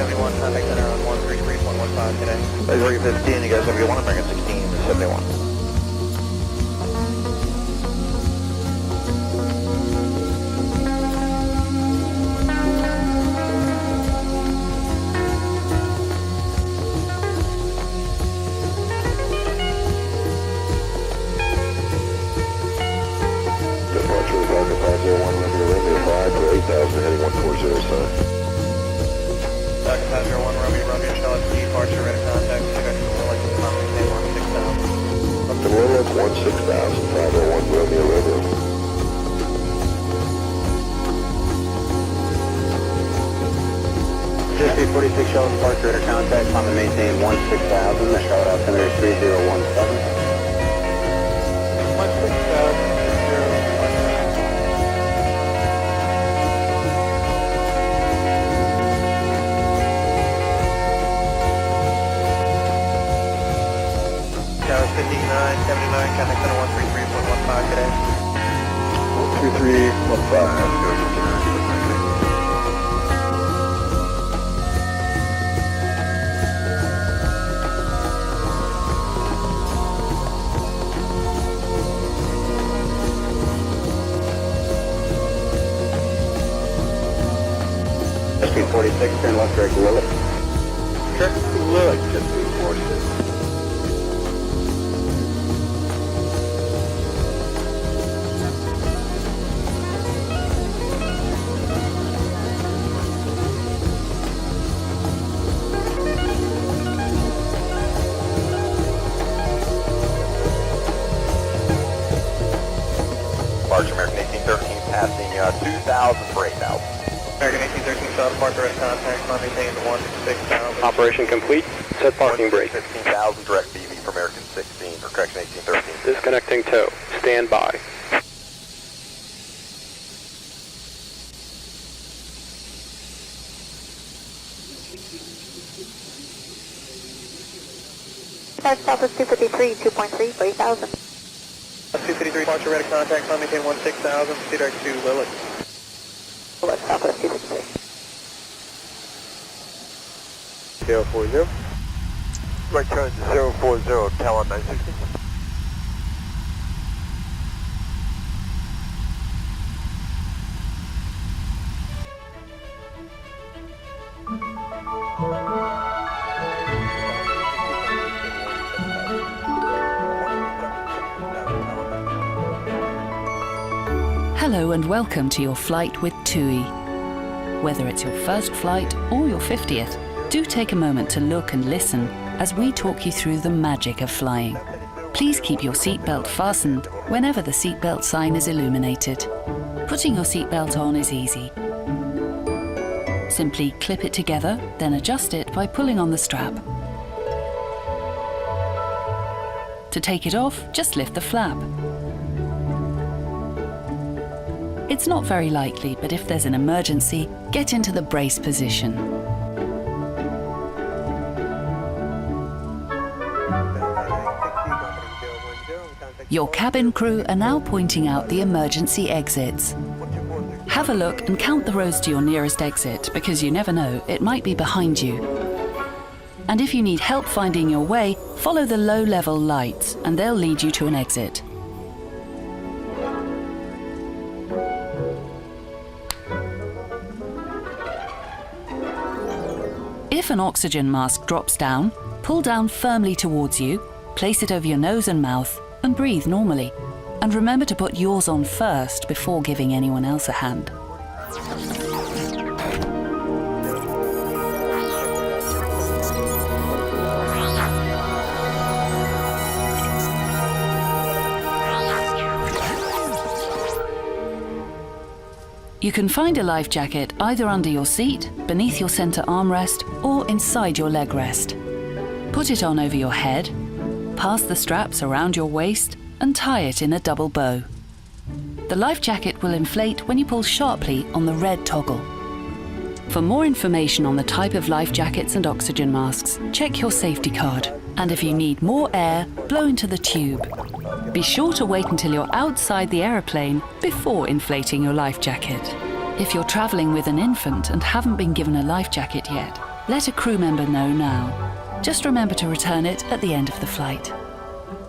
71, contact center on 133.15 today. Laser 15, you guys have a good one, American 16, 71. Departure Falcon 501, Romeo 5 for 8,000, heading 140, sir. Falcon Passenger 1, Romeo, Charlotte, departure, ready contact, expected to like the common name 16,000. Up to Rolex 16,000, 501, Romeo. 46 Charlotte departure, ready contact, common maintain 16,000, the Charlotte altimeter 3017. 16,000. Tower 59, 79, contact center 133.15 today. 133.15, go to 59. speed 46, turn left direct Lilith. Direct Lilith, just 246. Departure American 1813 passing 2,000 for 8,000. American 1813 South Park, direct contact, maintain 16,000. Operation complete. Set parking brake. 15,000 direct BV for American 16, or correction 1813. Disconnecting tow. Stand by. Southwest 253, 2.3 for 8,000. 253 departure, ready contact, maintain 16,000, proceed direct to Lilith. West Southwest 253. 040. Right turn to 040, Talon 960. Hello and welcome to your flight with TUI. Whether it's your first flight or your 50th, do take a moment to look and listen as we talk you through the magic of flying. Please keep your seatbelt fastened whenever the seatbelt sign is illuminated. Putting your seatbelt on is easy. Simply clip it together, then adjust it by pulling on the strap. To take it off, just lift the flap. It's not very likely, but if there's an emergency, get into the brace position. Your cabin crew are now pointing out the emergency exits. Have a look and count the rows to your nearest exit, because you never know, it might be behind you. And if you need help finding your way, follow the low-level lights and they'll lead you to an exit. If an oxygen mask drops down, pull down firmly towards you, place it over your nose and mouth, and breathe normally. And remember to put yours on first before giving anyone else a hand. You can find a life jacket either under your seat, beneath your center armrest, or inside your leg rest. Put it on over your head, pass the straps around your waist, and tie it in a double bow. The life jacket will inflate when you pull sharply on the red toggle. For more information on the type of life jackets and oxygen masks, check your safety card. And if you need more air, blow into the tube. Be sure to wait until you're outside the aeroplane before inflating your life jacket. If you're traveling with an infant and haven't been given a life jacket yet, let a crew member know now. Just remember to return it at the end of the flight.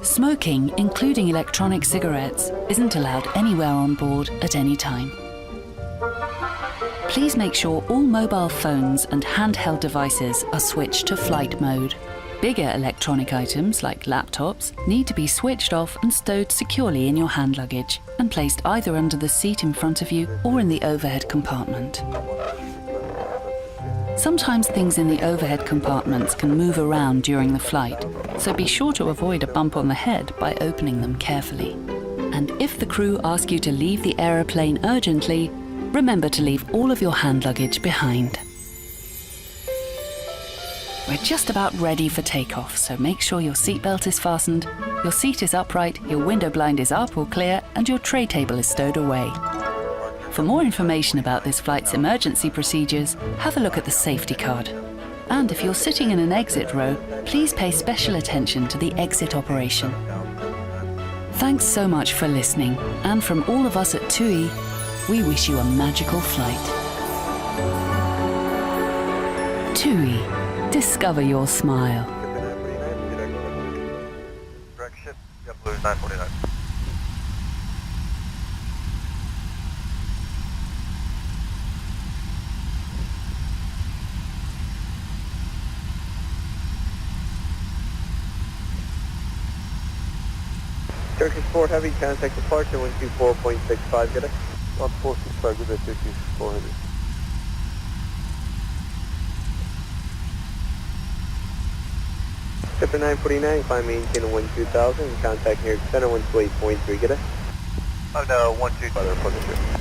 Smoking, including electronic cigarettes, isn't allowed anywhere on board at any time. Please make sure all mobile phones and handheld devices are switched to flight mode. Bigger electronic items like laptops need to be switched off and stowed securely in your hand luggage and placed either under the seat in front of you or in the overhead compartment. Sometimes things in the overhead compartments can move around during the flight, so be sure to avoid a bump on the head by opening them carefully. And if the crew ask you to leave the aeroplane urgently, remember to leave all of your hand luggage behind. We're just about ready for takeoff, so make sure your seatbelt is fastened, your seat is upright, your window blind is up or clear, and your tray table is stowed away. For more information about this flight's emergency procedures, have a look at the safety card. And if you're sitting in an exit row, please pay special attention to the exit operation. Thanks so much for listening, and from all of us at TUI, we wish you a magical flight. TUI. Discover your smile. Direct ship, JetBlue 949. Turkish 4 Heavy, contact departure 124.65, get it? 1465, good day, Turkish 4 Heavy. Skipper 949, climb maintain 12000, contact near center 128.3, get it? Oh no, 12, other position.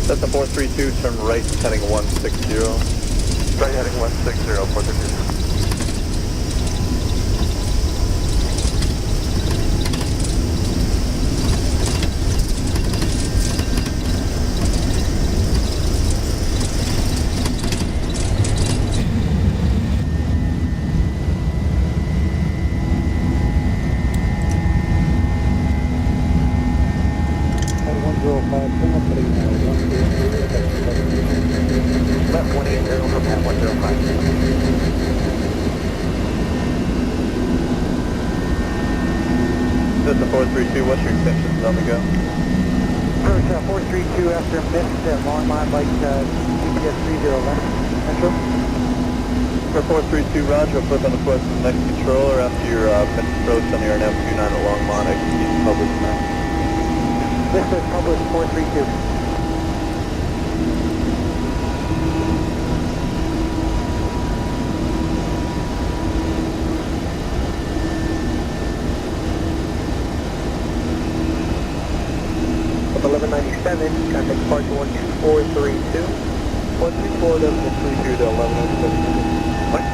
That's the 432, turn right, heading 160. Right heading 160, 432. Left 180 from Pat 105. That's the 432, what's your extensions on the go? Approach 432 after missed long line like GPS 3011 Central. For 432, roger, flip on the course to the next controller after your missed approach on your NF29 at Longmont, execute public now. This is published 432. Up 1197, contact departure 12432. 124 to 32 to 1197. What?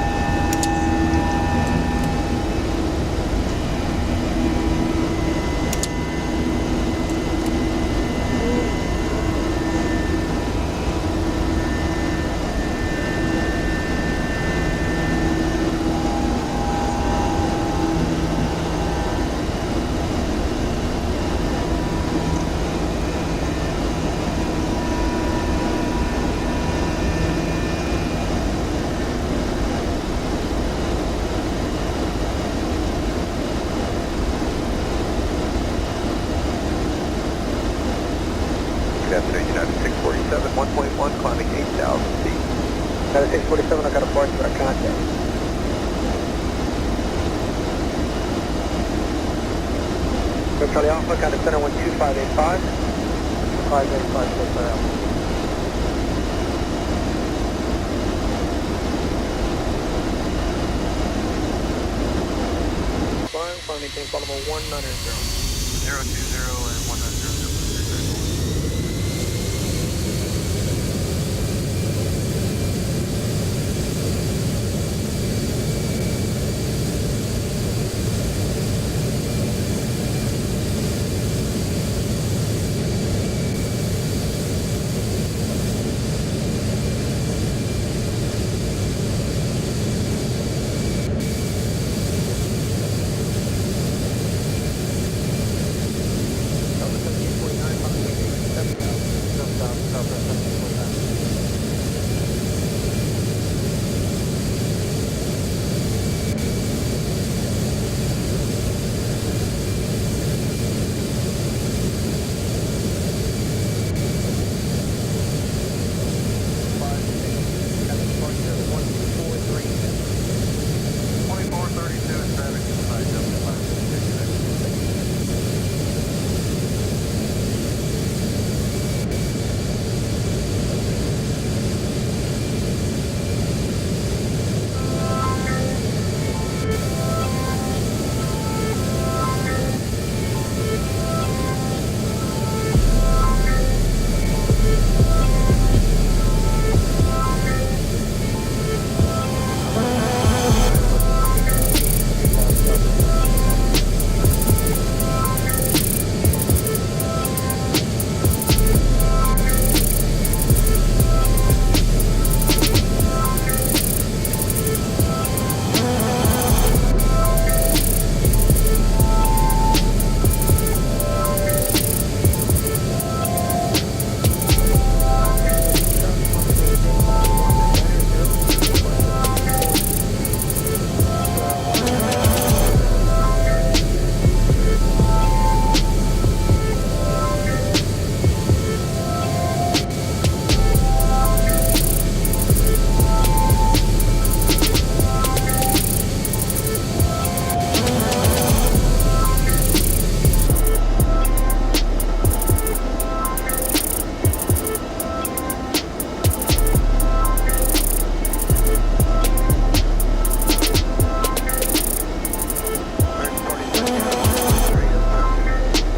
Good afternoon, United 647, 1.1, climbing 8,000 feet. United 647, I got a park for a contact. Go Charlie Alpha, got a center 12585. 585, so far out. Climb, maintain follow 190. 020 and 190.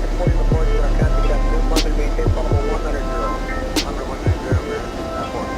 Reporting the board to our contact at Zoom, London, maintain followable 100. Number 100, report.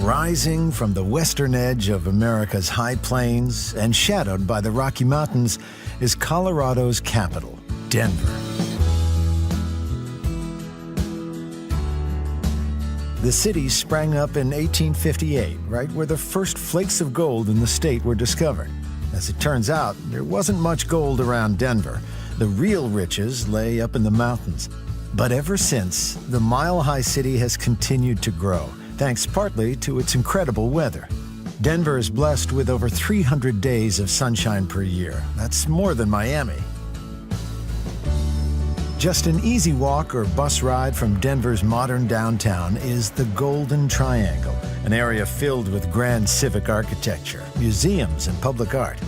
Rising from the western edge of America's high plains and shadowed by the Rocky Mountains is Colorado's capital, Denver. The city sprang up in 1858, right where the first flakes of gold in the state were discovered. As it turns out, there wasn't much gold around Denver. The real riches lay up in the mountains. But ever since, the mile-high city has continued to grow, thanks partly to its incredible weather. Denver is blessed with over 300 days of sunshine per year. That's more than Miami. Just an easy walk or bus ride from Denver's modern downtown is the Golden Triangle, an area filled with grand civic architecture, museums, and public art.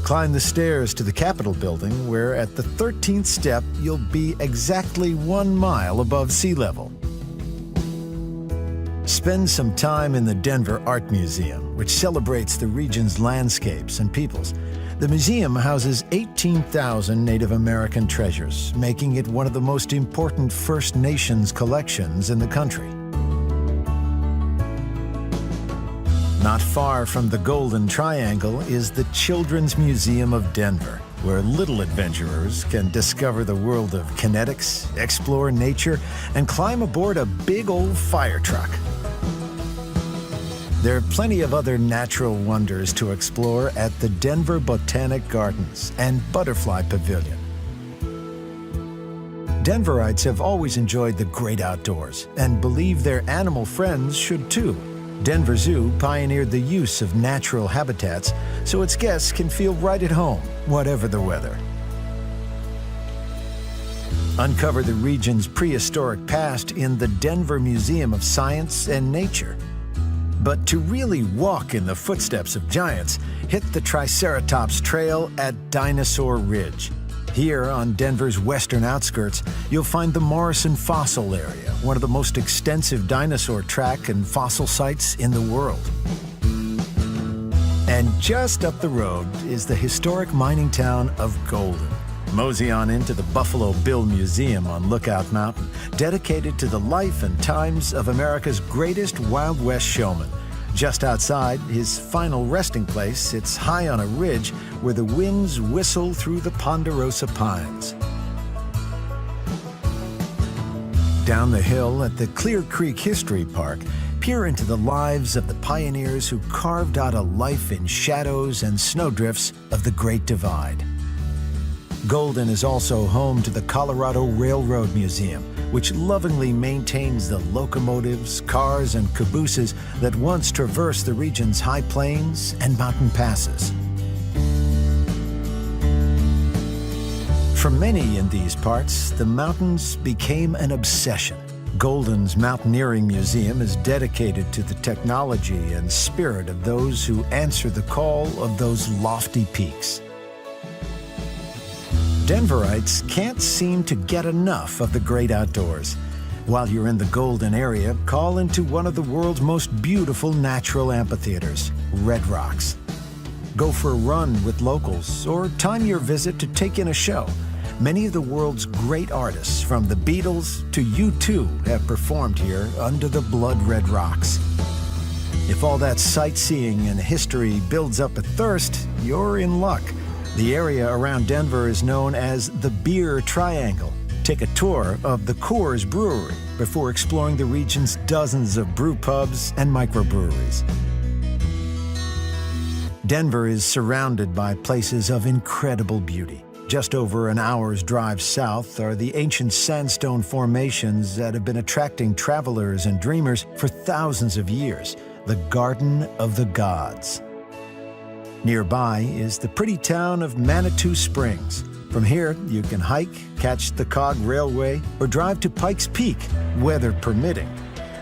Climb the stairs to the Capitol building, where at the 13th step, you'll be exactly 1 mile above sea level. Spend some time in the Denver Art Museum, which celebrates the region's landscapes and peoples. The museum houses 18,000 Native American treasures, making it one of the most important First Nations collections in the country. Not far from the Golden Triangle is the Children's Museum of Denver, where little adventurers can discover the world of kinetics, explore nature, and climb aboard a big old fire truck. There are plenty of other natural wonders to explore at the Denver Botanic Gardens and Butterfly Pavilion. Denverites have always enjoyed the great outdoors and believe their animal friends should too. Denver Zoo pioneered the use of natural habitats so its guests can feel right at home, whatever the weather. Uncover the region's prehistoric past in the Denver Museum of Science and Nature. But to really walk in the footsteps of giants, hit the Triceratops Trail at Dinosaur Ridge. Here on Denver's western outskirts, you'll find the Morrison Fossil Area, one of the most extensive dinosaur track and fossil sites in the world. And just up the road is the historic mining town of Golden. Mosey on into the Buffalo Bill Museum on Lookout Mountain, dedicated to the life and times of America's greatest Wild West showman, Just outside, his final resting place sits high on a ridge where the winds whistle through the ponderosa pines. Down the hill at the Clear Creek History Park, peer into the lives of the pioneers who carved out a life in shadows and snowdrifts of the Great Divide. Golden is also home to the Colorado Railroad Museum, which lovingly maintains the locomotives, cars, and cabooses that once traversed the region's high plains and mountain passes. For many in these parts, the mountains became an obsession. Golden's Mountaineering Museum is dedicated to the technology and spirit of those who answer the call of those lofty peaks. Denverites can't seem to get enough of the great outdoors. While you're in the Golden area, call into one of the world's most beautiful natural amphitheaters, Red Rocks. Go for a run with locals or time your visit to take in a show. Many of the world's great artists, from the Beatles to U2, have performed here under the blood-red rocks. If all that sightseeing and history builds up a thirst, you're in luck. The area around Denver is known as the Beer Triangle. Take a tour of the Coors Brewery before exploring the region's dozens of brew pubs and microbreweries. Denver is surrounded by places of incredible beauty. Just over an hour's drive south are the ancient sandstone formations that have been attracting travelers and dreamers for thousands of years, the Garden of the Gods. Nearby is the pretty town of Manitou Springs. From here, you can hike, catch the Cog Railway, or drive to Pikes Peak, weather permitting.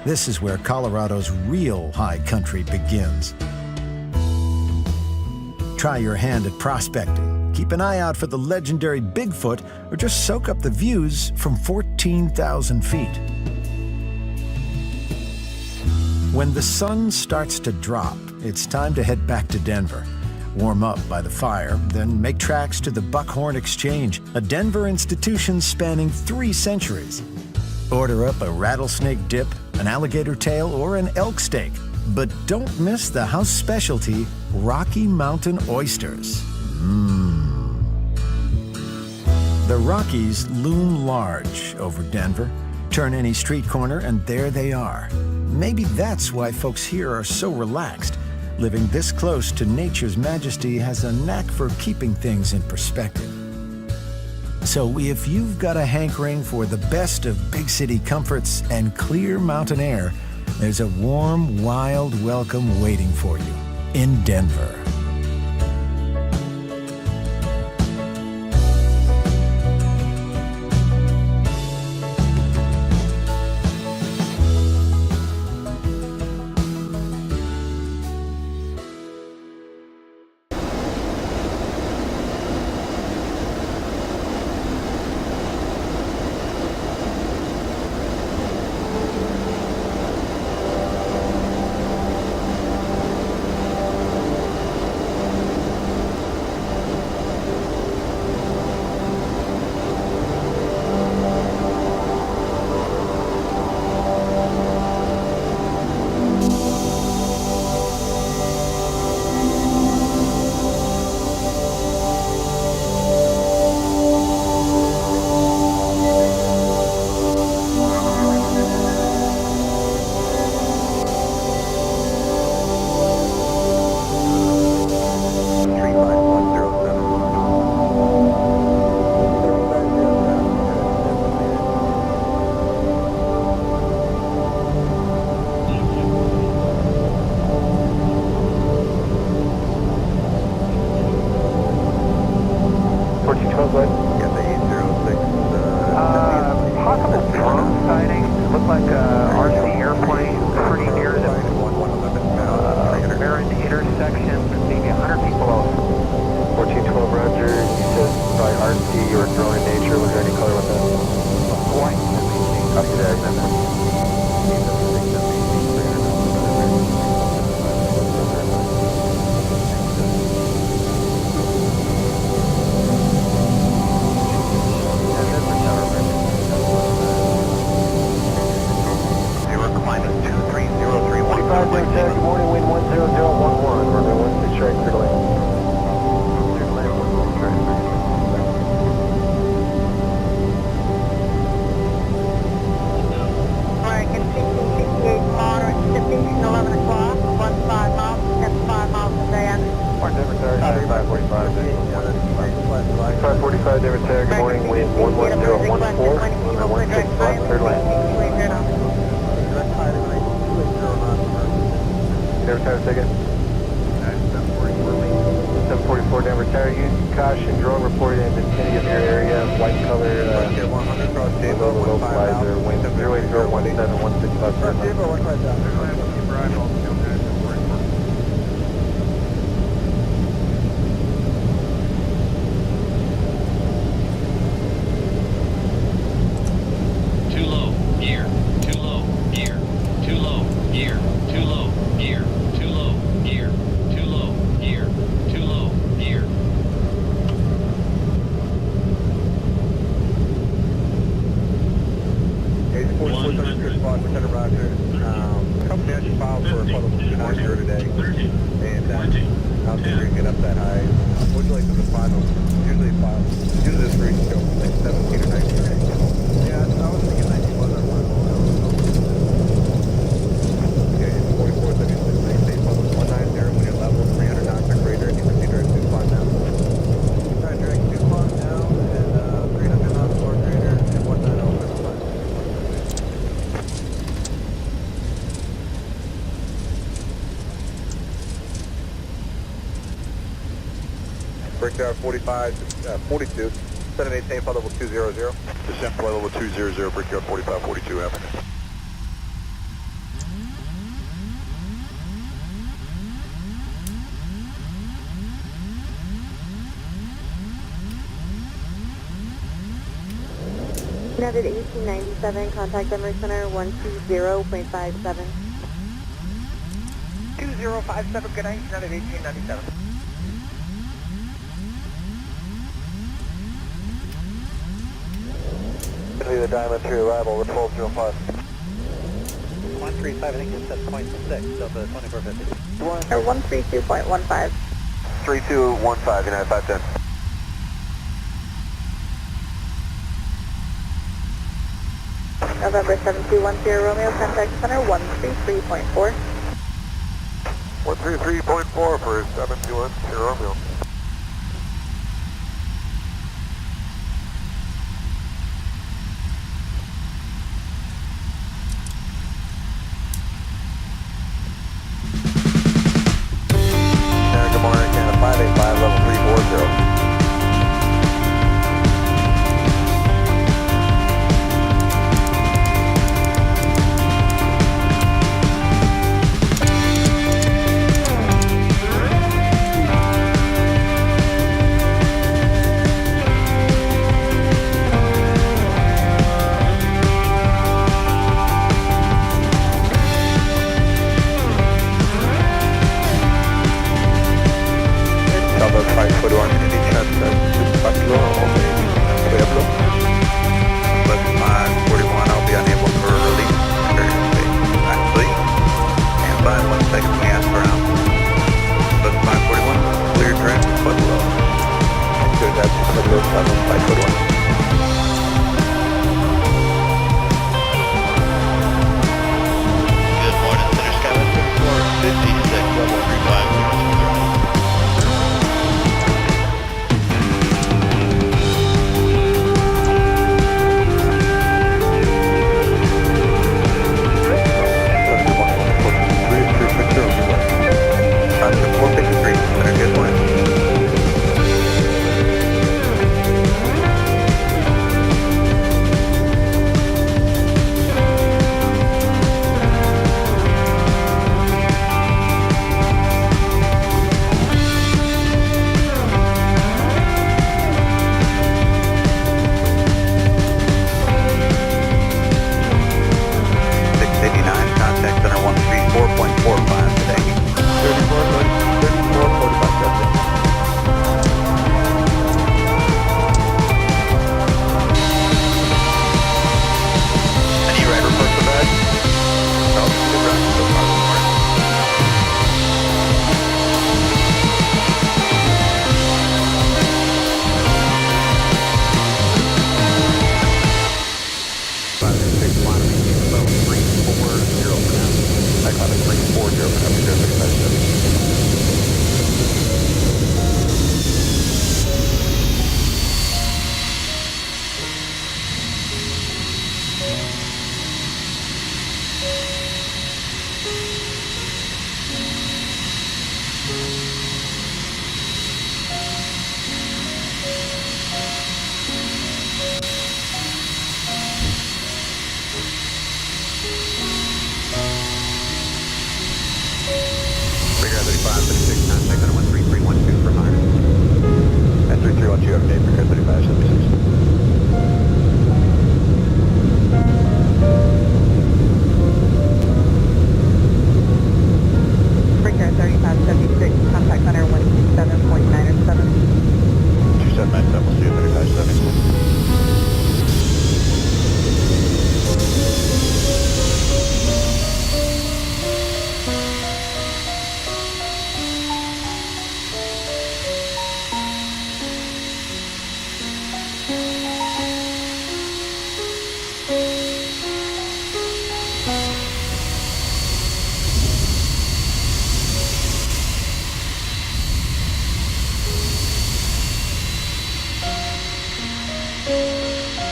This is where Colorado's real high country begins. Try your hand at prospecting. Keep an eye out for the legendary Bigfoot, or just soak up the views from 14,000 feet. When the sun starts to drop, it's time to head back to Denver. Warm up by the fire, then make tracks to the Buckhorn Exchange, a Denver institution spanning 3 centuries. Order up a rattlesnake dip, an alligator tail, or an elk steak. But don't miss the house specialty, Rocky Mountain oysters. The Rockies loom large over Denver. Turn any street corner and there they are. Maybe that's why folks here are so relaxed. Living this close to nature's majesty has a knack for keeping things in perspective. So if you've got a hankering for the best of big city comforts and clear mountain air, there's a warm, wild welcome waiting for you in Denver. 545 Denver Tower, good morning, wind 11014, runway 16 left, clear to land. Denver Tower, second. 744 Denver Tower, use caution, drone reported in the vicinity of your area, white color, localizer, wind 08017, 16 left. Company filed for a puddle 290 today, and I don't think we can get up that high. Unfortunately, for the final, usually this race goes like 17 or 19. Yeah, I was thinking 19 was our final. Okay, 44, 76, maintain puddle 190 when you're level 300 knots or greater, and you proceed direct 2 clock now. Try direct 2 clock now, and 300 knots or greater, and 190 over the flight. Brickyard 45, 42, set and maintain flight level 200. Descent flight level 200, Brickyard 45, 42, happening. United 1897, contact Memory Center 120.57. 2057, good night, United 1897. The diamond to your arrival, the 1205. 135, I think it's at 0.6 of the 2450. Or 132.15. 3215, United 510. November 7210, Romeo, contact center 133.4. 133.4 for 721 Romeo. Good morning, Canada 585, level 340.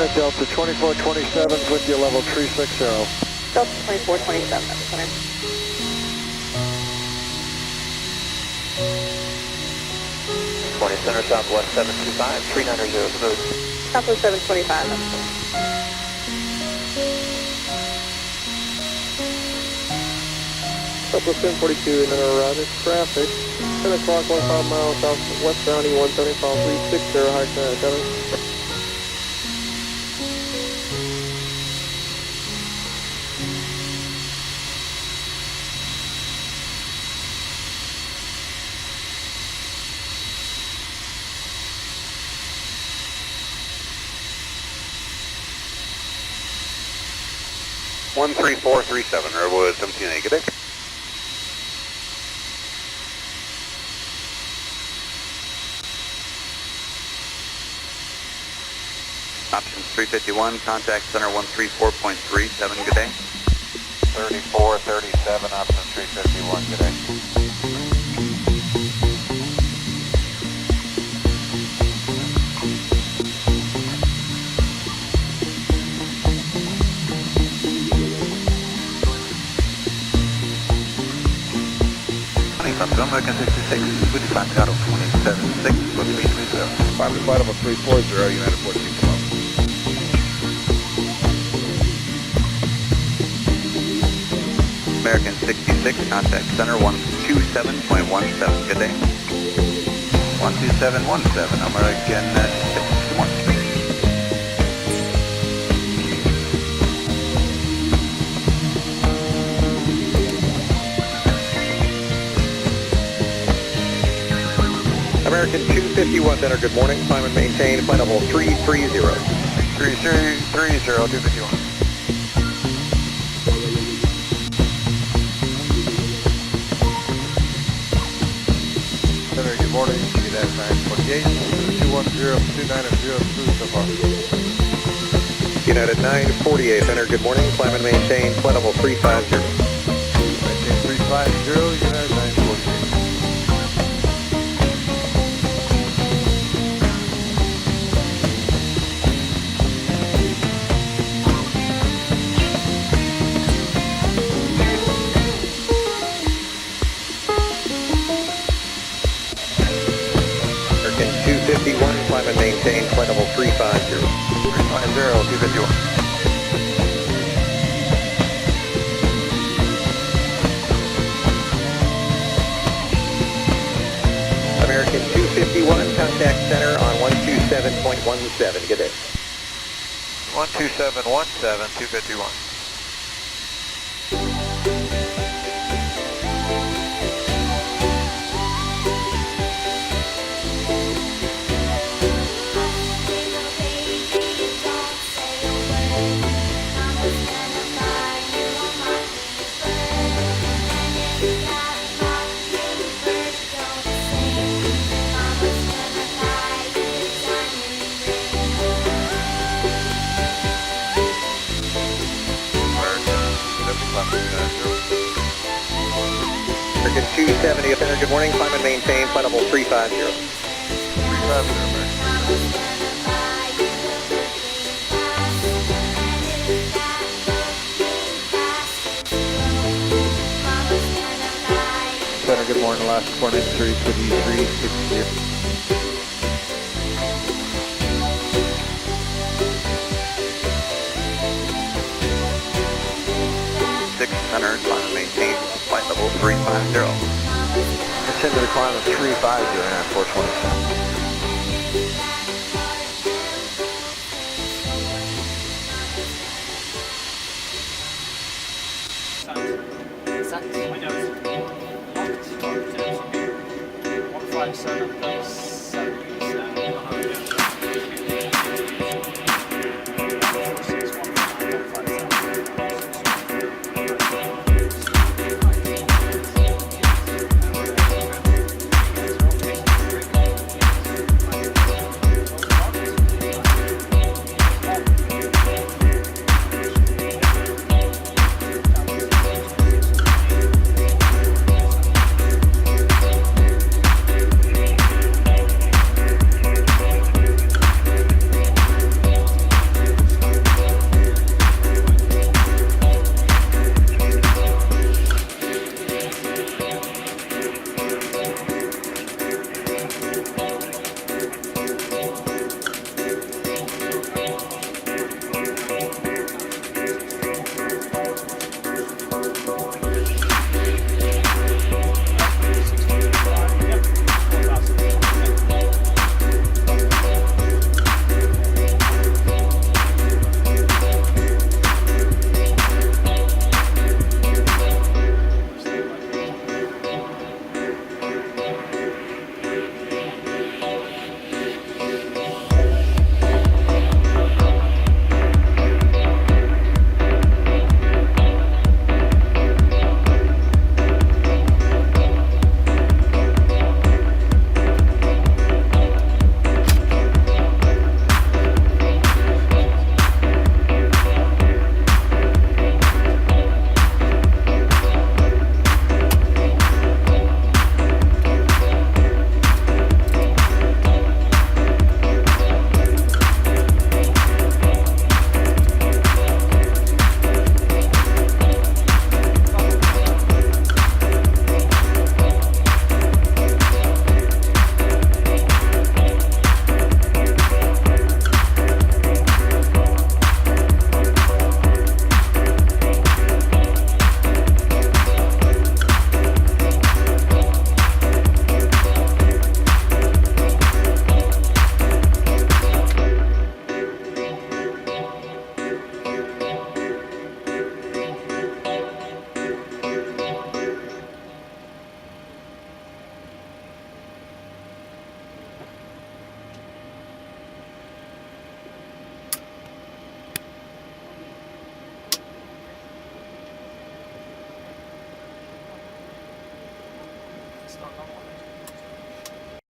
Center Delta 2427 with you, level 360. Delta 2427, that's center. Center Southwest 725, 3900 smooth. Southwest 725, that's center. Southwest 1042 in our routed traffic. 10 o'clock, 15 miles southwest bound 175, 360, high center 7. One 3437, Redwood 17A, good day. Options 351, contact center 134.37, good day. 3437, option 351, good day. American 66, with flight out of 276, for 330. 5 to flight level 340, United 14 come up. American 66, contact center 127.17, good day. 12717, American 61. American 251 Center, good morning. Climb and maintain flight level 330. 330, 251. Center, good morning. United 948, 210, 290, smooth so far. United 948 Center, good morning. Climb and maintain flight level 350. Maintain 350, United 948. American 251, climb and maintain flight level 350. 350, 251. American 251, contact center on 127.17. Good day. 12717, 251. American 270 Center, good morning. Climb and maintain flight level 350. 350, Center, good morning. Last coordinate 35360. 600, climb and maintain flight level 350. Descend to the climb of 350 at 427. Exactly. 157,